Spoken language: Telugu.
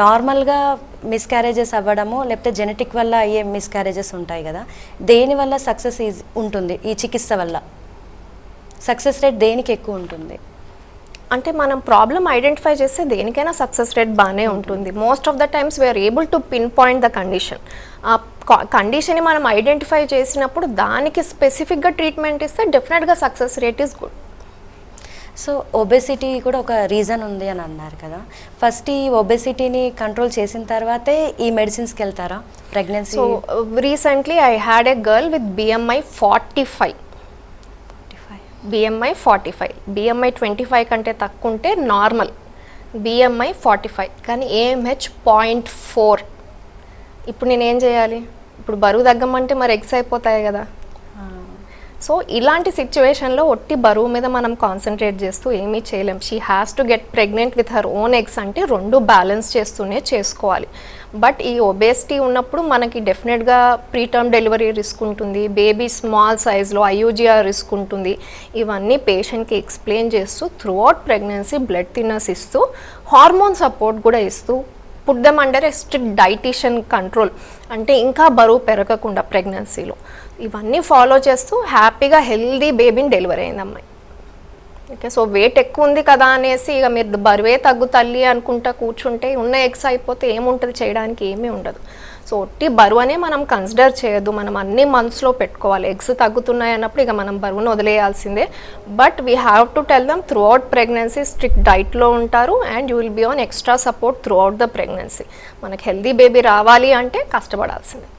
నార్మల్గా మిస్క్యారేజెస్ అవ్వడము లేకపోతే జెనెటిక్ వల్ల అయ్యే మిస్క్యారేజెస్ ఉంటాయి కదా, దేని వల్ల సక్సెస్ ఉంటుంది ఈ చికిత్స వల్ల? సక్సెస్ రేట్ దేనికి ఎక్కువ ఉంటుంది? అంటే మనం ప్రాబ్లమ్ ఐడెంటిఫై చేస్తే దేనికైనా సక్సెస్ రేట్ బాగానే ఉంటుంది. Most of the times we are able to pinpoint the condition. ఆ కండిషన్ని మనం ఐడెంటిఫై చేసినప్పుడు దానికి స్పెసిఫిక్గా ట్రీట్మెంట్ ఇస్తే డెఫినెట్గా success rate is good. So obesity కూడా ఒక రీజన్ ఉంది అని అన్నారు కదా, ఫస్ట్ ఈ ఒబెసిటీని కంట్రోల్ చేసిన తర్వాతే ఈ మెడిసిన్స్కి వెళ్తారా pregnancy? So recently I had a girl with BMI 45. BMI 45, BMI 25 కంటే తక్కువ ఉంటే నార్మల్, BMI 45 కానీ AMH 0.4. ఇప్పుడు నేనేం చేయాలి? ఇప్పుడు బరువు తగ్గమంటే మరి ఎగ్స్ అయిపోతాయి కదా. సో ఇలాంటి సిచ్యువేషన్లో ఒట్టి బరువు మీద మనం కాన్సన్ట్రేట్ చేస్తూ ఏమీ చేయలేం. She has to get pregnant with her own eggs అంటే రెండు బ్యాలెన్స్ చేస్తూనే చేసుకోవాలి. బట్ ఈ ఒబేసిటీ ఉన్నప్పుడు మనకి డెఫినెట్గా ప్రీటర్మ్ డెలివరీ రిస్క్ ఉంటుంది, బేబీ స్మాల్ సైజ్లో IUGR రిస్క్ ఉంటుంది. ఇవన్నీ పేషెంట్కి ఎక్స్ప్లెయిన్ చేస్తూ through out pregnancy blood thinners ఇస్తూ హార్మోన్ సపోర్ట్ కూడా ఇస్తూ put them under a strict dietitian control, అంటే ఇంకా బరువు పెరగకుండా ప్రెగ్నెన్సీలో ఇవన్నీ ఫాలో చేస్తూ హ్యాపీగా హెల్దీ బేబీని డెలివరీ అయింది అమ్మాయి. ఓకే, సో వెయిట్ ఎక్కువ ఉంది కదా అనేసి ఇక మీరు బరువే తగ్గుతల్లి అనుకుంటా కూర్చుంటే ఉన్న ఎగ్స్ అయిపోతే ఏముంటుంది, చేయడానికి ఏమీ ఉండదు. సో ఒట్టి బరువు అనే మనం కన్సిడర్ చేయొద్దు, మనం అన్ని మంత్స్లో పెట్టుకోవాలి. ఎగ్స్ తగ్గుతున్నాయి అన్నప్పుడు ఇక మనం బరువును వదిలేయాల్సిందే. But we have to tell them through out pregnancy strict డైట్లో ఉంటారు and you will be on extra support through the pregnancy. మనకి హెల్దీ బేబీ రావాలి అంటే కష్టపడాల్సిందే.